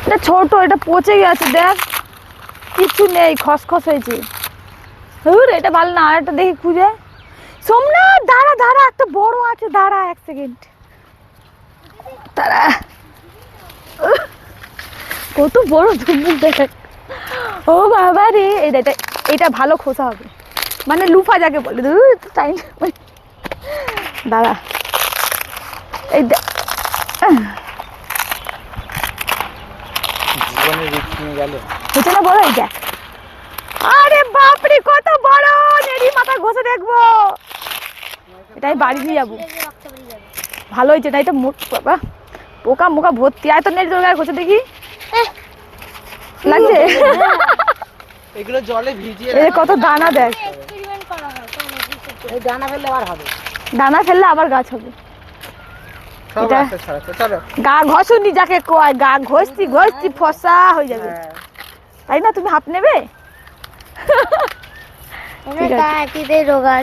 এটা ছোট, এটা পচে গেছে দেখ, কিছু নেই, খসখস হয়েছে। এটা ভালো না, আরেকটা দেখি খুঁজে। সোমনাথ দাঁড়া দাঁড়া, একটা বড় আছে, দাঁড়া 1 সেকেন্ড দাঁড়া। কত বড় ধুমুক দেখ। ও বাবা রে, এটা এটা ভালো খোসা হবে, মানে লুফা যাকে বলে। টাইম দাঁড়া, এই হচ্ছে না বড়, এই দেখ। আরে বাপরে কত বড়, নেড়ি মাথা ঘষে দেখবো। এটাই বাড়ি নিয়ে যাবো, ভালো হয়েছে। এটাই তো বাবা, পোকা মোকা ভর্তি। আয় তো নেড়ি তোর গায়ে ঘষে দেখি, লাগছে? এগুলো জলে ভিজিয়ে এই কত দানা দেখ, এই দানা ফেললে আবার হবে, দানা ফেললে আবার গাছ হবে। এটা গা ঘষুনি যাকে কয়, গা ঘষতি ঘষতি ফসা হয়ে যাবে, তাই না? তুমি হাফ নেবে? রোগা